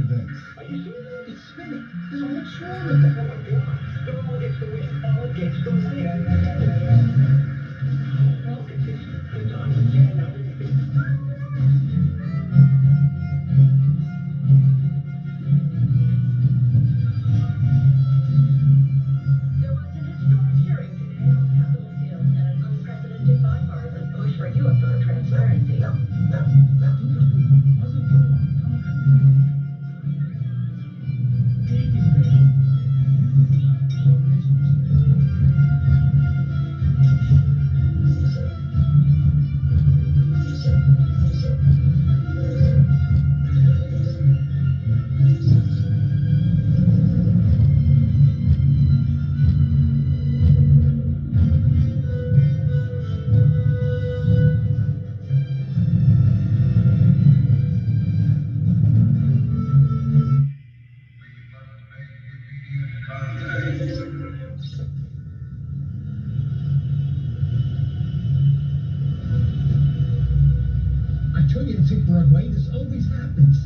events. Are you serious? It's spinning. There's a whole swarm of them. Oh my God. They're all against the wind. All against the wind. Look at this. The diamond jam out in the big. There was an historic hearing today on Capitol Hill and an unprecedented bipartisan push for UFO transparency. I tell you to take Broadway. This always happens.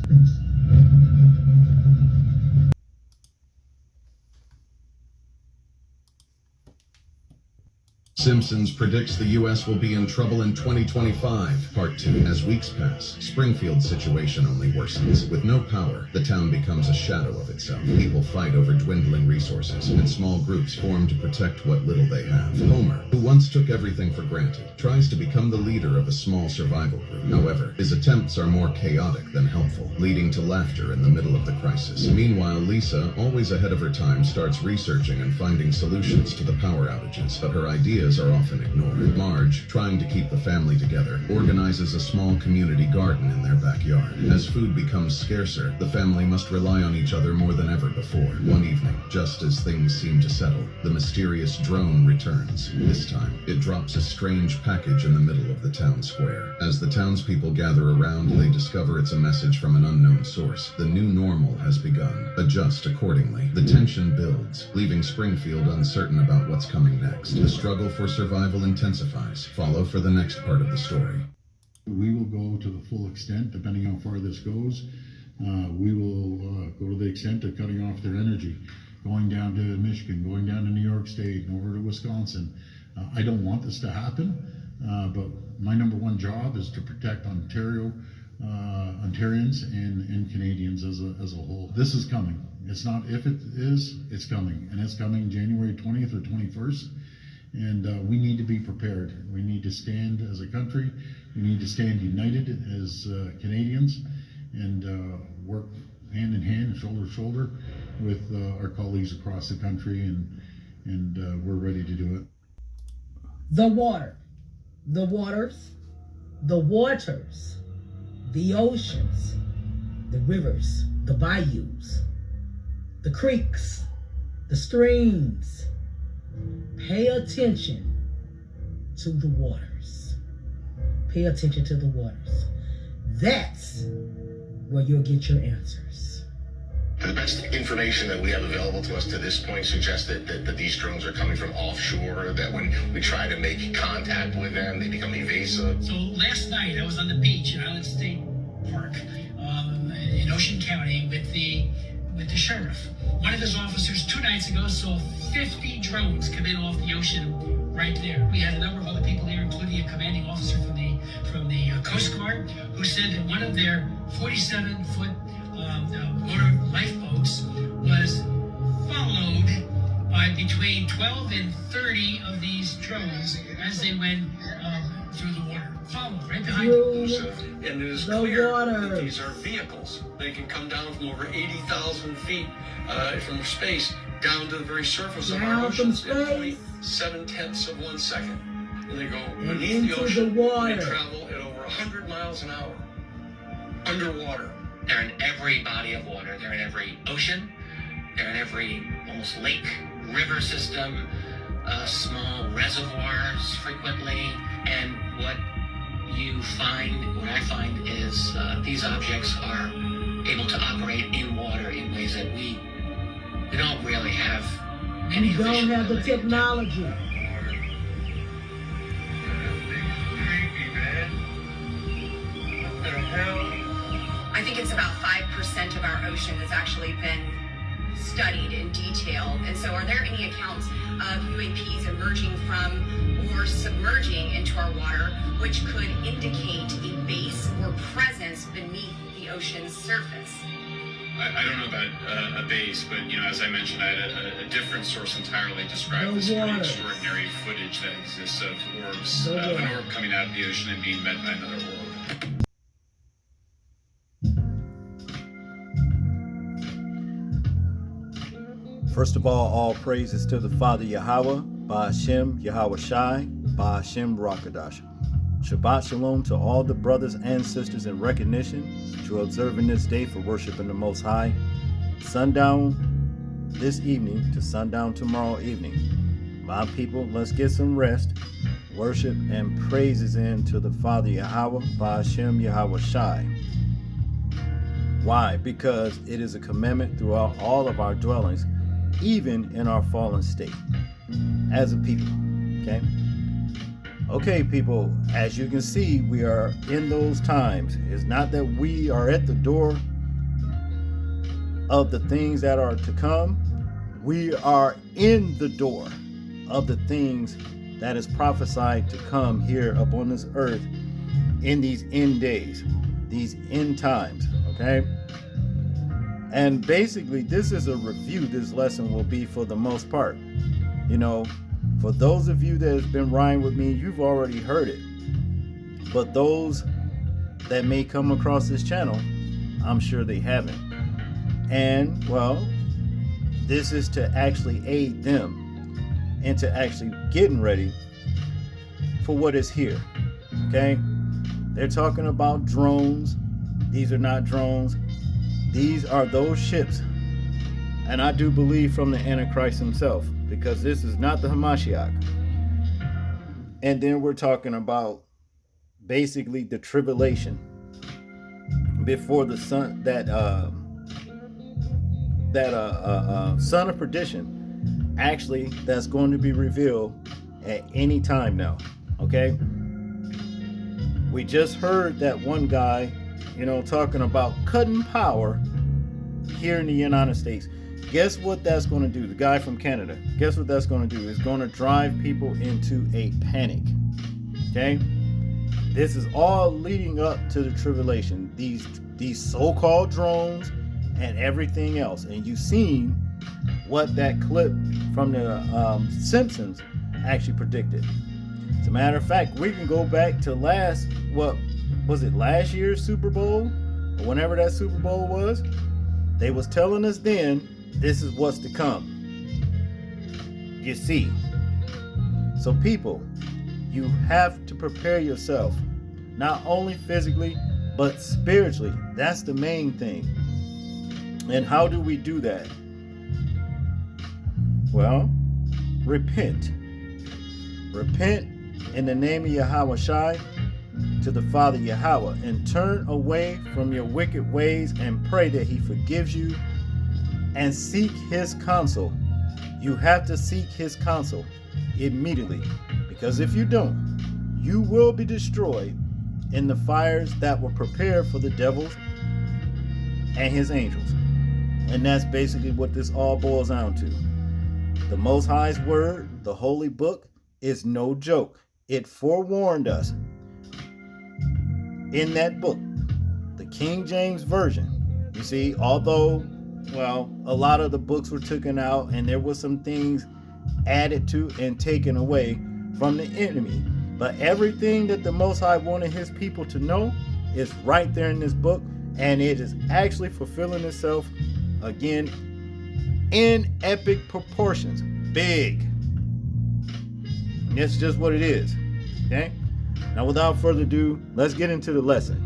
Simpsons predicts the U.S. will be in trouble in 2025, Part 2. As weeks pass, Springfield's situation only worsens. With no power, the town becomes a shadow of itself. People fight over dwindling resources, and small groups form to protect what little they have. Homer, who once took everything for granted, tries to become the leader of a small survival group. However, his attempts are more chaotic than helpful, leading to laughter in the middle of the crisis. Meanwhile, Lisa, always ahead of her time, starts researching and finding solutions to the power outages, but her ideas are often ignored. Marge, trying to keep the family together, organizes a small community garden in their backyard. As food becomes scarcer, the family must rely on each other more than ever before. One evening, just as things seem to settle, the mysterious drone returns. This time, it drops a strange package in the middle of the town square. As the townspeople gather around, they discover it's a message from an unknown source. The new normal has begun. Adjust accordingly. The tension builds, leaving Springfield uncertain about what's coming next. The struggle for survival intensifies. Follow for the next part of the story. We will go to the full extent, depending how far this goes. We will go to the extent of cutting off their energy, going down to Michigan, going down to New York State, and over to Wisconsin. I don't want this to happen, but my number one job is to protect Ontario, Ontarians and Canadians as a whole. This is coming. It's not if it is, it's coming. And it's coming January 20th or 21st. And we need to be prepared. We need to stand as a country. We need to stand united as Canadians and work hand in hand, shoulder to shoulder with our colleagues across the country, and we're ready to do it. The water, the waters, the waters, the oceans, the rivers, the bayous, the creeks, the streams. Pay attention to the waters. Pay attention to the waters. That's where you'll get your answers. The best information that we have available to us to this point suggests that these drones are coming from offshore, that when we try to make contact with them, they become evasive. So last night I was on the beach in Island State Park in Ocean County with the sheriff. One of his officers 2 nights ago saw 50 drones come in off the ocean right there. We had a number of other people there, including a commanding officer from the Coast Guard, who said that one of their 47-foot motor lifeboats was followed by between 12 and 30 of these drones as they went through the water. Followed right behind them. And it is clear that these are vehicles. They can come down from over 80,000 feet from space down to the very surface of our oceans in 0.7 of 1 second. And they go beneath the ocean and they travel at over 100 miles an hour underwater. They're in every body of water. They're in every ocean. They're in every almost lake, river system, small reservoirs frequently. And what I find is these objects are able to operate in water in ways that we don't really have any You don't have the technology. I think it's about 5% 50% of our ocean has actually been studied in detail. And so are there any accounts of UAPs emerging from or submerging into our water which could indicate a base or presence beneath the ocean's surface? I don't know about a base, but as I mentioned, I had a different source entirely describe this pretty extraordinary footage that exists of orbs, of an orb coming out of the ocean and being met by another orb. First of all praises to the Father Yahweh, Ba'ashem Yahweh Shai, Ba'ashem Rakadash. Shabbat Shalom to all the brothers and sisters in recognition to observing this day for worshiping the Most High. Sundown this evening to sundown tomorrow evening. My people, let's get some rest, worship, and praises in to the Father Yahweh, Ba'ashem Yahweh Shai. Why? Because it is a commandment throughout all of our dwellings, even in our fallen state, as a people, okay? Okay, people, as you can see, we are in those times. It's not that we are at the door of the things that are to come. We are in the door of the things that is prophesied to come here upon this earth in these end days, these end times, okay? And basically, this is a review. This lesson will be for the most part. For those of you that have been riding with me, you've already heard it. But those that may come across this channel, I'm sure they haven't. And, well, this is to actually aid them into actually getting ready for what is here, okay? They're talking about drones. These are not drones. These are those ships. And I do believe from the Antichrist himself, because this is not the Hamashiach. And then we're talking about basically the tribulation before the son, that son of perdition, actually, that's going to be revealed at any time now. Okay, we just heard that one guy, talking about cutting power here in the United States. Guess what that's going to do? The guy from Canada. Guess what that's going to do? It's going to drive people into a panic. Okay? This is all leading up to the tribulation. These so-called drones and everything else. And you've seen what that clip from the Simpsons actually predicted. As a matter of fact, we can go back to last year's Super Bowl? Or whenever that Super Bowl was. They was telling us then, this is what's to come. You see. So people, you have to prepare yourself, not only physically, but spiritually. That's the main thing. And how do we do that? Well, repent. Repent in the name of Yahweh Shai to the Father Yahweh, and turn away from your wicked ways and pray that he forgives you, and seek his counsel. You have to seek his counsel immediately, because if you don't, you will be destroyed in the fires that were prepared for the devils and his angels. And that's basically what this all boils down to. The Most High's word, the holy book, is no joke. It forewarned us in that book, the King James Version. You see, although, well, a lot of the books were taken out and there were some things added to and taken away from the enemy, but everything that the Most High wanted his people to know is right there in this book, and it is actually fulfilling itself again in epic proportions. Big. And that's just what it is. Okay? Now, without further ado, let's get into the lesson.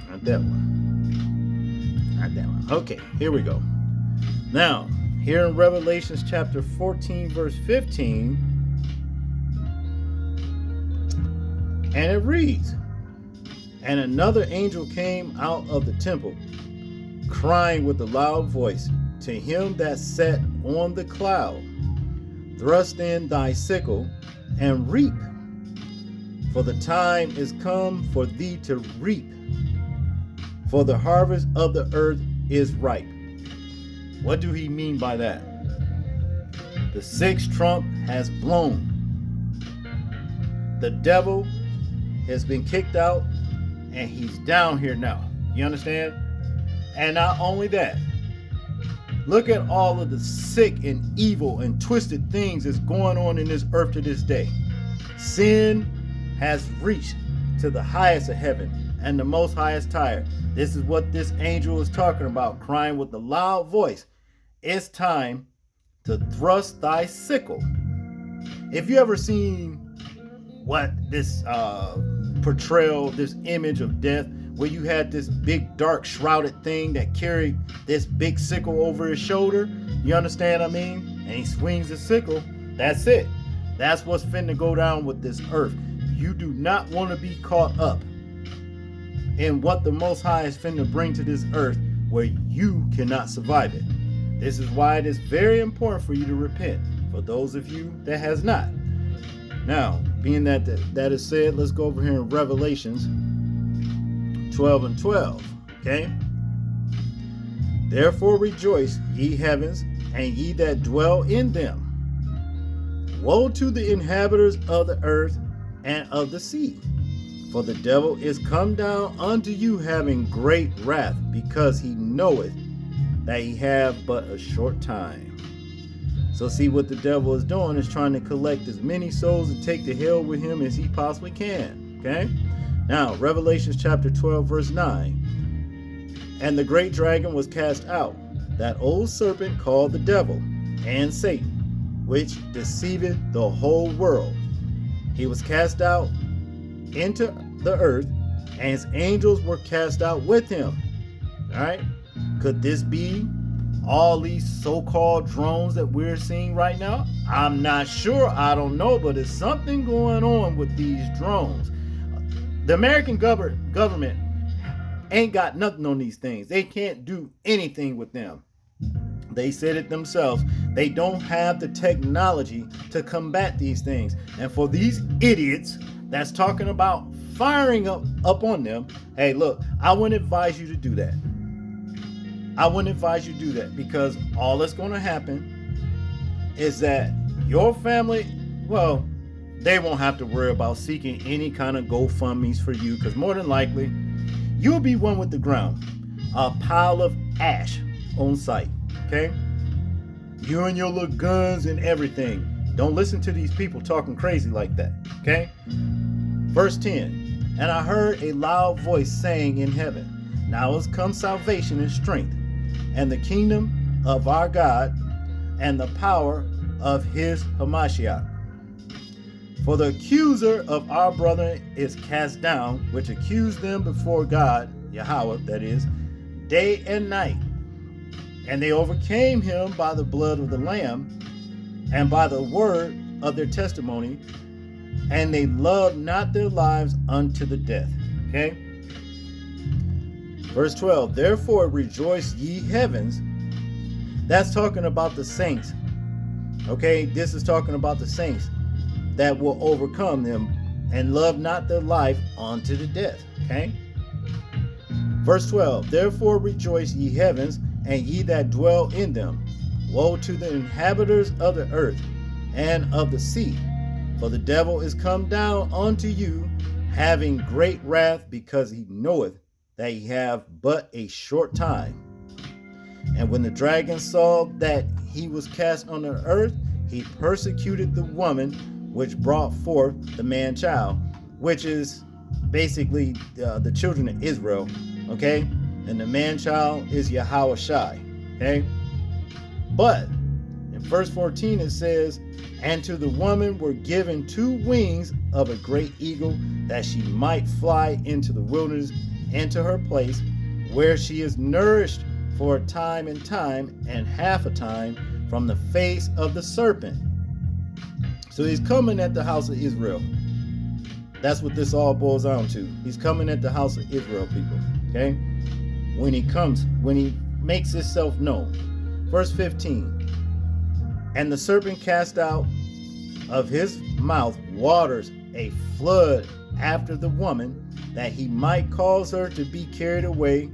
Not that one. Not that one. Okay, here we go. Now, here in Revelations chapter 14, verse 15, and it reads, "And another angel came out of the temple, crying with a loud voice to him that sat on the cloud, thrust in thy sickle and reap, For the time is come for thee to reap, for the harvest of the earth is ripe. What do he mean by that? The sixth trump has blown. The devil has been kicked out and he's down here now. You understand? And not only that, look at all of the sick and evil and twisted things that's going on in this earth to this day. Sin has reached to the highest of heaven, and the most high is tired. This is what this angel is talking about, crying with a loud voice. It's time to thrust thy sickle. If you ever seen what this portrayal, this image of death, where you had this big dark shrouded thing that carried this big sickle over his shoulder, you understand what I mean? And he swings the sickle. That's it. That's what's finna go down with this earth. You do not want to be caught up in what the Most High is finna bring to this earth where you cannot survive it. This is why it is very important for you to repent, for those of you that has not. Now, being that is said, let's go over here in Revelations 12 and 12. Okay? Therefore rejoice, ye heavens, and ye that dwell in them. Woe to the inhabitants of the earth and of the sea, for the devil is come down unto you having great wrath, because he knoweth that he have but a short time. So see, what the devil is doing is trying to collect as many souls and take to hell with him as he possibly can. Okay? Now, Revelation chapter 12, verse 9. And the great dragon was cast out, that old serpent called the devil and Satan, which deceiveth the whole world. He was cast out into the earth, and his angels were cast out with him. All right? Could this be all these so-called drones that we're seeing right now? I'm not sure. I don't know, but there's something going on with these drones. The American government ain't got nothing on these things. They can't do anything with them. They said it themselves. They don't have the technology to combat these things. And for these idiots that's talking about firing up on them, hey, look, I wouldn't advise you to do that. I wouldn't advise you to do that, because all that's going to happen is that your family, well, they won't have to worry about seeking any kind of GoFundMes for you, because more than likely, you'll be one with the ground. A pile of ash on sight. Okay? You and your little guns and everything. Don't listen to these people talking crazy like that. Okay? Verse 10. And I heard a loud voice saying in heaven, now is come salvation and strength, and the kingdom of our God, and the power of his Hamashiach. For the accuser of our brethren is cast down, which accused them before God, Yahweh, that is, day and night. And they overcame him by the blood of the Lamb and by the word of their testimony, and they loved not their lives unto the death. Okay? Verse 12, therefore rejoice ye heavens. That's talking about the saints. Okay? This is talking about the saints that will overcome them and love not their life unto the death. Okay? Verse 12, therefore rejoice ye heavens, and ye that dwell in them. Woe to the inhabitants of the earth and of the sea, for the devil is come down unto you, having great wrath, because he knoweth that he have but a short time. And when the dragon saw that he was cast on the earth, he persecuted the woman which brought forth the man-child, which is basically the children of Israel. Okay? And the man-child is Yahushua. Okay? But in verse 14 it says, and to the woman were given 2 wings of a great eagle, that she might fly into the wilderness, into her place, where she is nourished for a time and half a time from the face of the serpent. So he's coming at the house of Israel. That's what this all boils down to. He's coming at the house of Israel, people. Okay? When he makes himself known. Verse 15. And the serpent cast out of his mouth waters a flood after the woman, that he might cause her to be carried away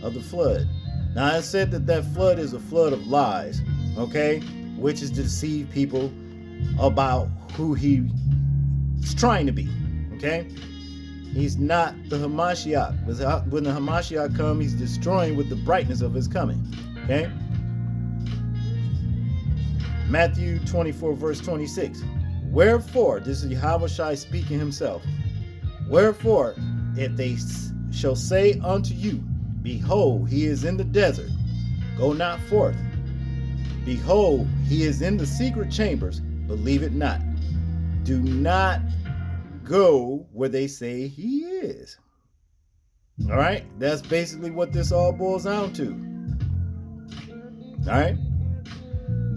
of the flood. Now I said that flood is a flood of lies, okay, which is to deceive people about who he's trying to be, okay. He's not the Hamashiach. When the Hamashiach comes, he's destroying with the brightness of his coming, okay. Matthew 24 verse 26. Wherefore, this is Yahushua speaking himself. Wherefore, if they shall say unto you, behold, he is in the desert, go not forth. Behold, he is in the secret chambers, believe it not. Do not go where they say he is. All right, that's basically what this all boils down to. All right,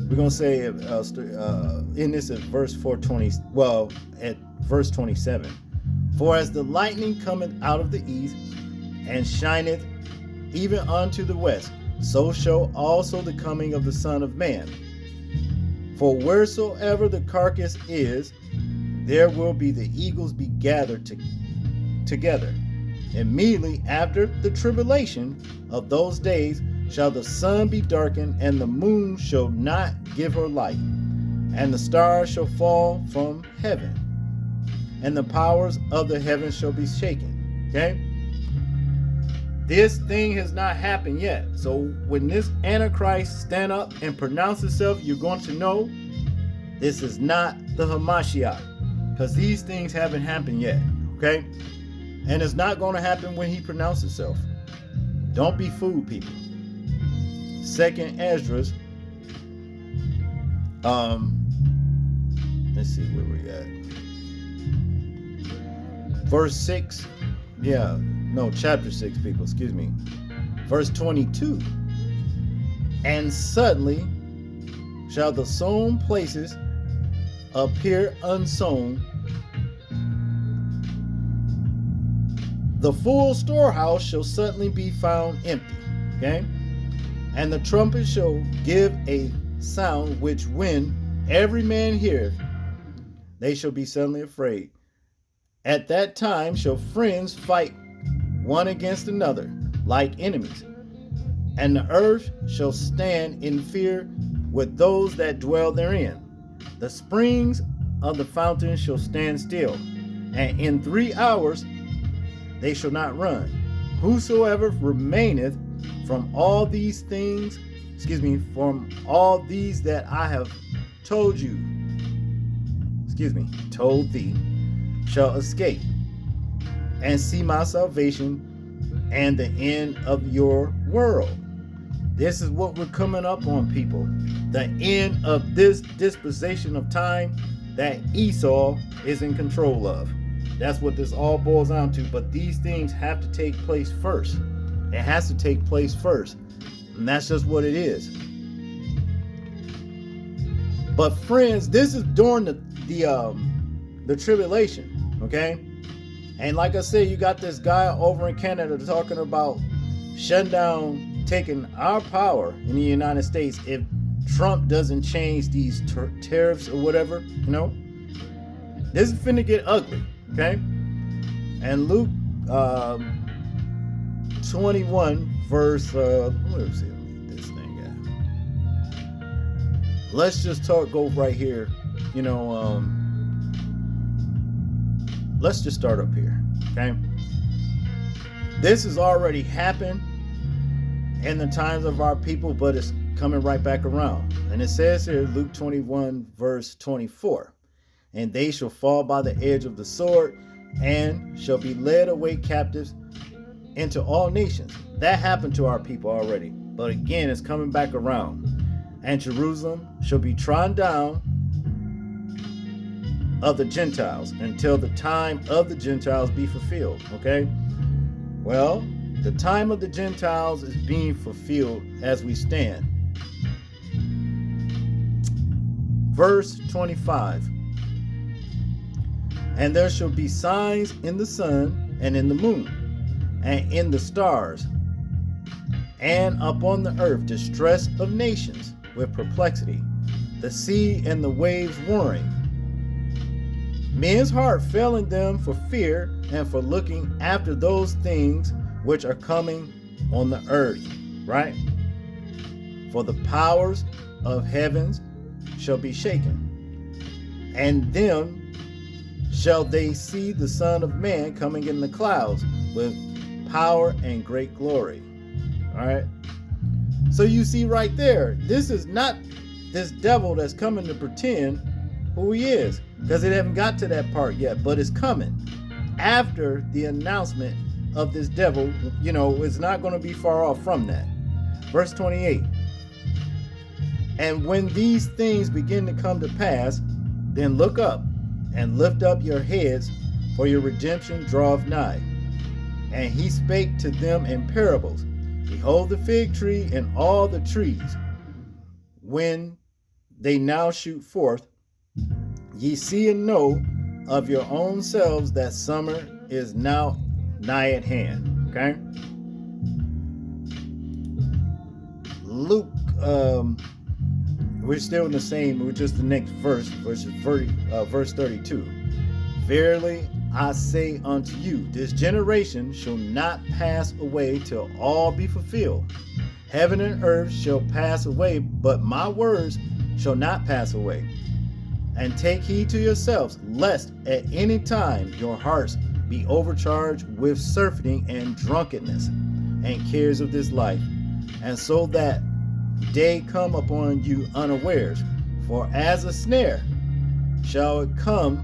we're gonna say in this at verse 420. Well, at verse 27. For as the lightning cometh out of the east, and shineth even unto the west, so shall also the coming of the Son of Man. For wheresoever the carcass is, there will be the eagles be gathered together. Immediately after the tribulation of those days shall the sun be darkened, and the moon shall not give her light, and the stars shall fall from heaven, and the powers of the heavens shall be shaken. Okay? This thing has not happened yet. So when this Antichrist stand up and pronounce himself, you're going to know this is not the Hamashiach, because these things haven't happened yet. Okay? And it's not going to happen when he pronounces himself. Don't be fooled, people. Second Esdras, let's see where we at. Verse 6, chapter 6, people, excuse me. Verse 22. And suddenly shall the sown places appear unsown, the full storehouse shall suddenly be found empty. Okay? And the trumpet shall give a sound, which when every man heareth, they shall be suddenly afraid. At that time shall friends fight one against another, like enemies. And the earth shall stand in fear with those that dwell therein. The springs of the fountain shall stand still, and in 3 hours they shall not run. Whosoever remaineth from all these things, from all these that I have told you, told thee, shall escape and see my salvation and the end of your world. This is what we're coming up on, people. The end of this dispensation of time that Esau is in control of. That's what this all boils down to. But these things have to take place first. It has to take place first. And that's just what it is. But friends, this is during the tribulation, okay? And like I said, you got this guy over in Canada talking about shutting down, taking our power in the United States if Trump doesn't change these tariffs or whatever, you know? This is finna get ugly, okay? And Luke 21 verse, let's see this thing at. Let's just go right here, you know, let's just start up here, okay? This has already happened in the times of our people, but it's coming right back around. And it says here, Luke 21 verse 24, and they shall fall by the edge of the sword and shall be led away captives into all nations. That happened to our people already, but again, it's coming back around. And Jerusalem shall be trodden down of the Gentiles until the time of the Gentiles be fulfilled. Okay? Well, the time of the Gentiles is being fulfilled as we stand. Verse 25. And there shall be signs in the sun and in the moon and in the stars, and upon the earth distress of nations with perplexity, the sea and the waves warring. Men's heart failing them for fear and for looking after those things which are coming on the earth, right? For the powers of heavens shall be shaken, and them shall they see the Son of Man coming in the clouds with power and great glory. All right. So you see right there, this is not this devil that's coming to pretend who he is, because it haven't got to that part yet, but it's coming after the announcement of this devil. You know, it's not going to be far off from that. Verse 28. And when these things begin to come to pass, then look up and lift up your heads, for your redemption draweth nigh. And he spake to them in parables. Behold the fig tree and all the trees, when they now shoot forth, ye see and know of your own selves that summer is now nigh at hand. Okay? Luke, we're still in the same, we're just the next verse, verse 32. Verily I say unto you, this generation shall not pass away till all be fulfilled. Heaven and earth shall pass away, but my words shall not pass away. And take heed to yourselves, lest at any time your hearts be overcharged with surfeiting and drunkenness and cares of this life, and so that day come upon you unawares. For as a snare shall it come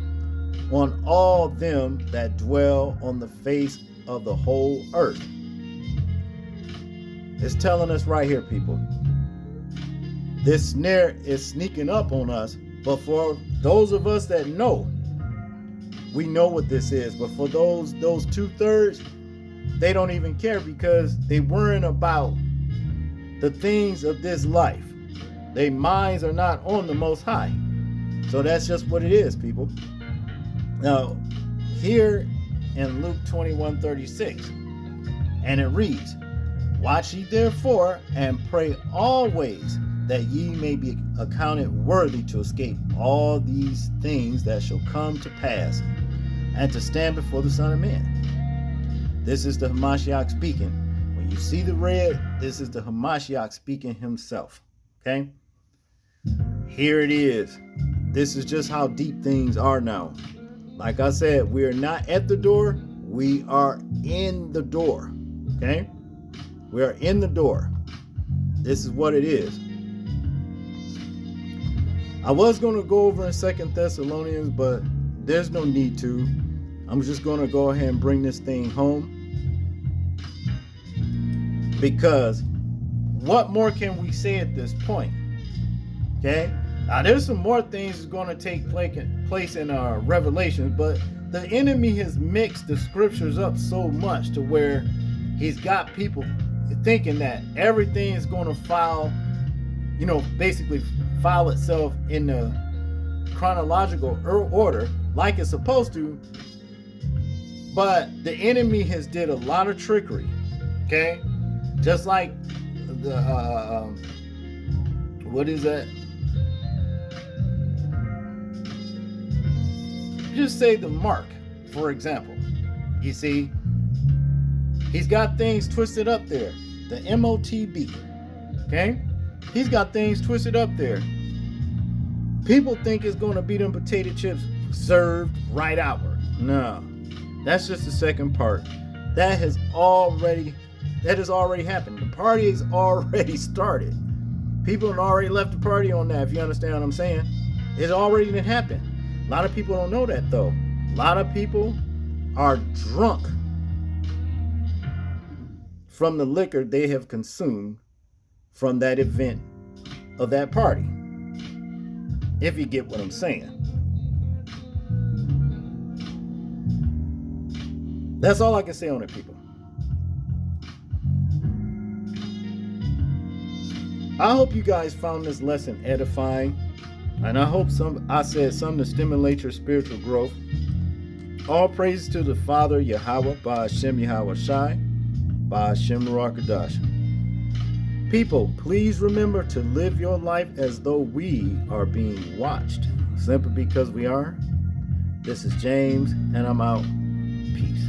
on all them that dwell on the face of the whole earth. It's telling us right here, people. This snare is sneaking up on us, but for those of us that know, we know what this is. But for those 2/3, they don't even care, because they worrying about the things of this life. Their minds are not on the Most High. So that's just what it is, people. Now, here in Luke 21:36, and it reads, watch ye therefore, and pray always, that ye may be accounted worthy to escape all these things that shall come to pass, and to stand before the Son of Man. This is the Hamashiach speaking. When you see the red, this is the Hamashiach speaking himself. Okay? Here it is. This is just how deep things are now. Like I said, we are not at the door. We are in the door. Okay? We are in the door. This is what it is. I was going to go over in 2 Thessalonians, but there's no need to. I'm just going to go ahead and bring this thing home. Because what more can we say at this point? Okay? Now, there's some more things that's going to take place in our Revelations, but the enemy has mixed the scriptures up so much to where he's got people thinking that everything is going to basically file itself in the chronological order like it's supposed to. But the enemy has did a lot of trickery. Okay? Just like the, what is that? Just say the mark, for example. You see, he's got things twisted up there. The MOTB. Okay? He's got things twisted up there. People think it's going to be them potato chips served right outward. No. That's just the second part. That has already happened. The party has already started. People have already left the party on that, if you understand what I'm saying. It's already been happened. A lot of people don't know that, though. A lot of people are drunk from the liquor they have consumed from that event of that party. If you get what I'm saying. That's all I can say on it, people. I hope you guys found this lesson edifying. And I hope I said something to stimulate your spiritual growth. All praise to the Father, Yahweh, Ba'ashem Yahweh Shai, Ba'ashem Ruach Kadash. People, please remember to live your life as though we are being watched. Simply because we are, This is James, and I'm out. Peace.